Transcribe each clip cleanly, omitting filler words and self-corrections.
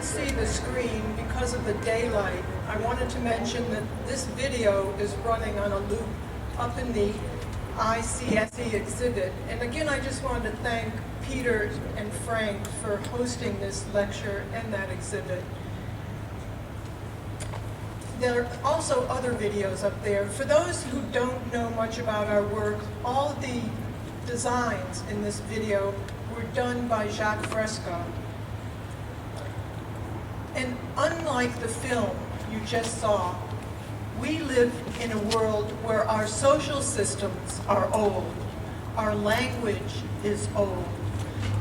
can't see the screen because of the daylight, I wanted to mention that this video is running on a loop up in the ICSE exhibit. And again, I just wanted to thank Peter and Frank for hosting this lecture and that exhibit. There are also other videos up there. For those who don't know much about our work, all of the designs in this video were done by Jacque Fresco. And unlike the film you just saw, we live in a world where our social systems are old, our language is old,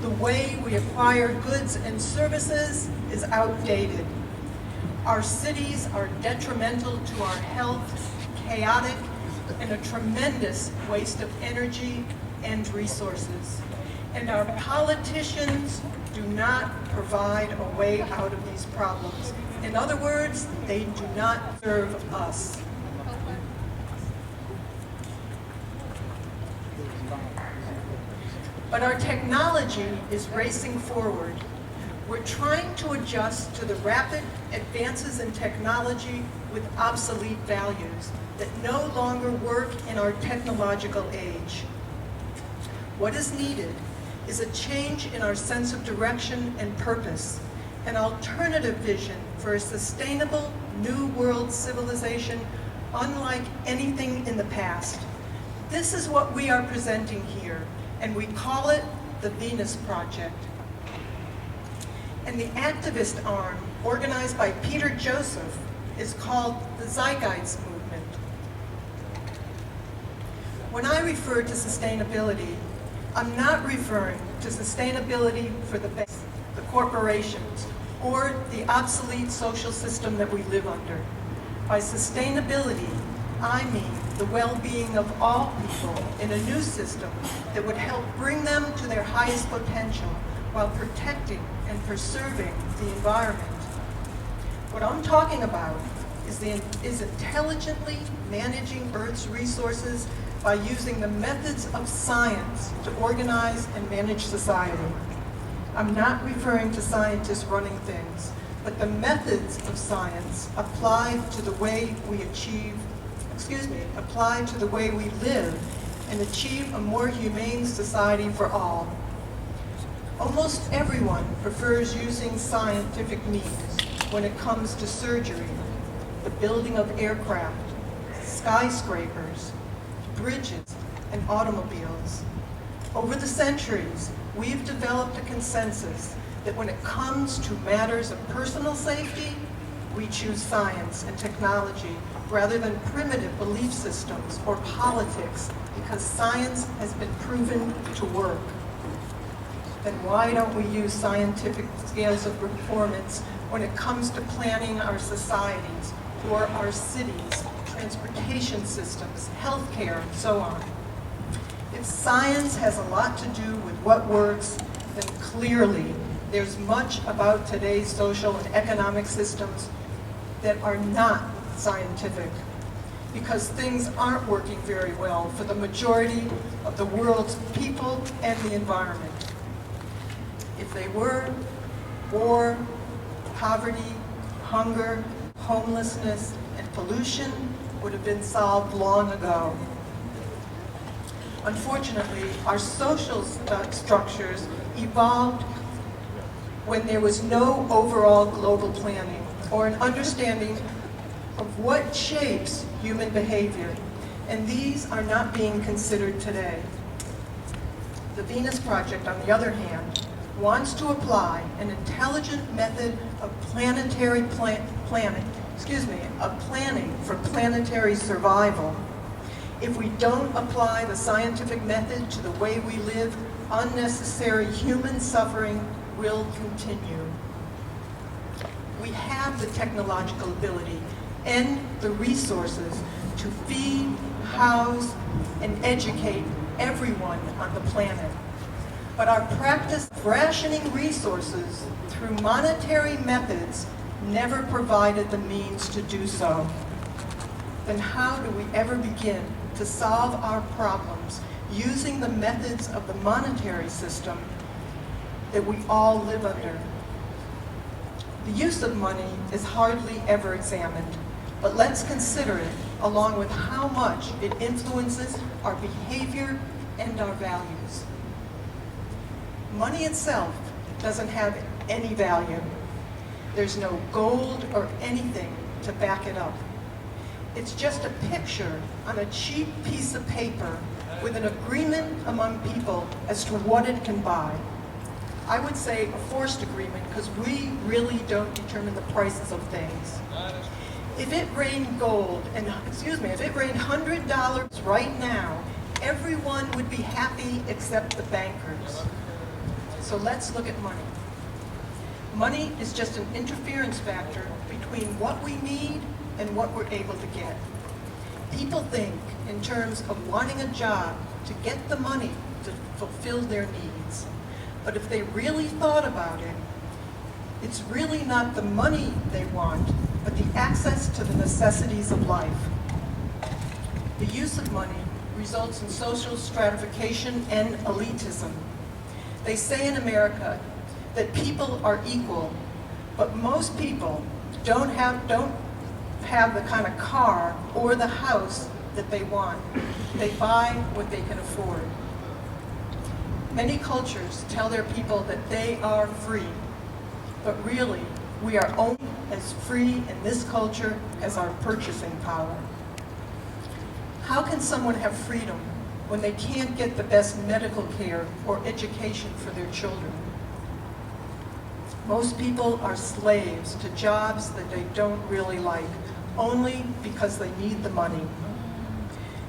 the way we acquire goods and services is outdated. Our cities are detrimental to our health, chaotic, and a tremendous waste of energy and resources. And our politicians do not provide a way out of these problems. In other words, they do not serve us. But our technology is racing forward. We're trying to adjust to the rapid advances in technology with obsolete values that no longer work in our technological age. What is needed is a change in our sense of direction and purpose, an alternative vision for a sustainable new world civilization unlike anything in the past. This is what we are presenting here, and we call it the Venus Project. And the activist arm, organized by Peter Joseph, is called the Zeitgeist Movement. When I refer to sustainability, I'm not referring to sustainability for the corporations or the obsolete social system that we live under. By sustainability, I mean the well-being of all people in a new system that would help bring them to their highest potential while protecting and preserving the environment. What I'm talking about is intelligently managing Earth's resources by using the methods of science to organize and manage society. I'm not referring to scientists running things, but the methods of science applied to the way we applied to the way we live and achieve a more humane society for all. Almost everyone prefers using scientific means when it comes to surgery, the building of aircraft, skyscrapers, bridges, and automobiles. Over the centuries, we've developed a consensus that when it comes to matters of personal safety, we choose science and technology rather than primitive belief systems or politics because science has been proven to work. Then why don't we use scientific scales of performance when it comes to planning our societies or our cities, transportation systems, healthcare, and so on? If science has a lot to do with what works, then clearly there's much about today's social and economic systems that are not scientific, because things aren't working very well for the majority of the world's people and the environment. If they were, war, poverty, hunger, homelessness, and pollution would have been solved long ago. Unfortunately, our social structures evolved when there was no overall global planning or an understanding of what shapes human behavior, and these are not being considered today. The Venus Project, on the other hand, wants to apply an intelligent method of planning for planetary survival. If we don't apply the scientific method to the way we live, unnecessary human suffering will continue. We have the technological ability and the resources to feed, house, and educate everyone on the planet. But our practice of rationing resources through monetary methods never provided the means to do so. Then how do we ever begin to solve our problems using the methods of the monetary system that we all live under? The use of money is hardly ever examined, but let's consider it along with how much it influences our behavior and our values. Money itself doesn't have any value. There's no gold or anything to back it up. It's just a picture on a cheap piece of paper with an agreement among people as to what it can buy. I would say a forced agreement because we really don't determine the prices of things. If it rained gold, and if it rained $100 right now, everyone would be happy except the bankers. So let's look at money. Money is just an interference factor between what we need and what we're able to get. People think in terms of wanting a job to get the money to fulfill their needs. But if they really thought about it, it's really not the money they want, but the access to the necessities of life. The use of money results in social stratification and elitism. They say in America that people are equal, but most people don't have the kind of car or the house that they want. They buy what they can afford. Many cultures tell their people that they are free, but really, we are only as free in this culture as our purchasing power. How can someone have freedom when they can't get the best medical care or education for their children? Most people are slaves to jobs that they don't really like, only because they need the money.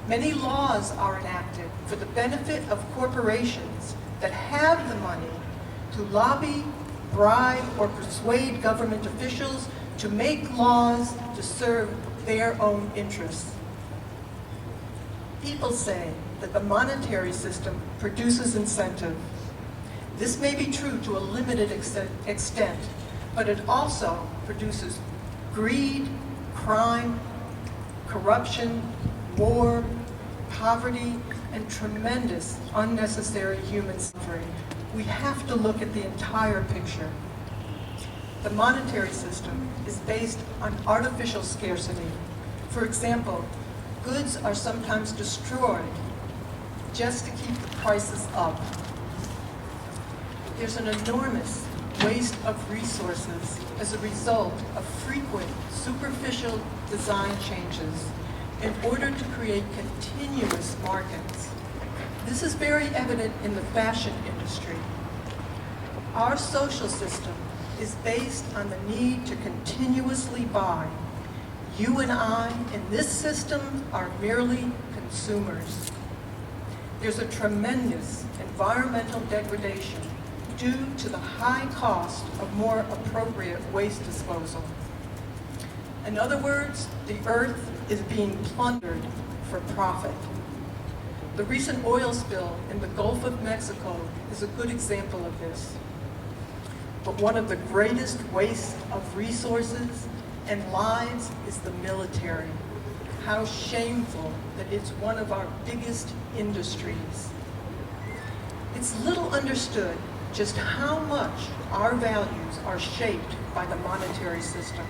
Many laws are enacted for the benefit of corporations that have the money to lobby, bribe, or persuade government officials to make laws to serve their own interests. People say that the monetary system produces incentive. This may be true to a limited extent, but it also produces greed, crime, corruption, war, poverty, and tremendous unnecessary human suffering. We have to look at the entire picture. The monetary system is based on artificial scarcity. For example, goods are sometimes destroyed just to keep the prices up. There's an enormous waste of resources as a result of frequent superficial design changes in order to create continuous markets. This is very evident in the fashion industry. Our social system is based on the need to continuously buy. You and I in this system are merely consumers. There's a tremendous environmental degradation due to the high cost of more appropriate waste disposal. In other words, the earth is being plundered for profit. The recent oil spill in the Gulf of Mexico is a good example of this. But one of the greatest wastes of resources and lives is the military. How shameful that it's one of our biggest industries. It's little understood just how much our values are shaped by the monetary system.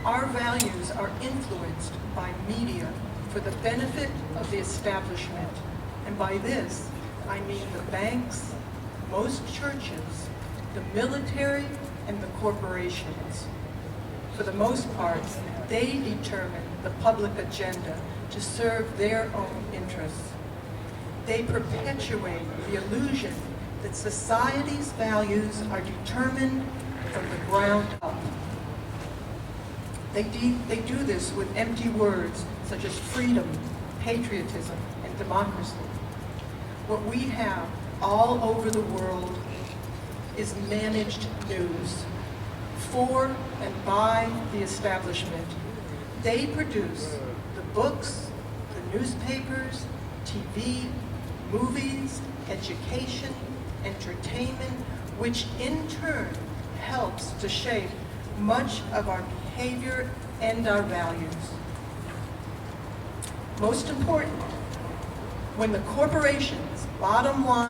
Our values are influenced by media for the benefit of the establishment. And by this, I mean the banks, most churches, the military, and the corporations. For the most part, they determine the public agenda to serve their own interests. They perpetuate the illusion that society's values are determined from the ground up. They do this with empty words such as freedom, patriotism, and democracy. What we have all over the world is managed news for and by the establishment. They produce the books, the newspapers, TV, movies, education, entertainment, which in turn helps to shape much of our behavior and our values. Most important, when the corporation's bottom line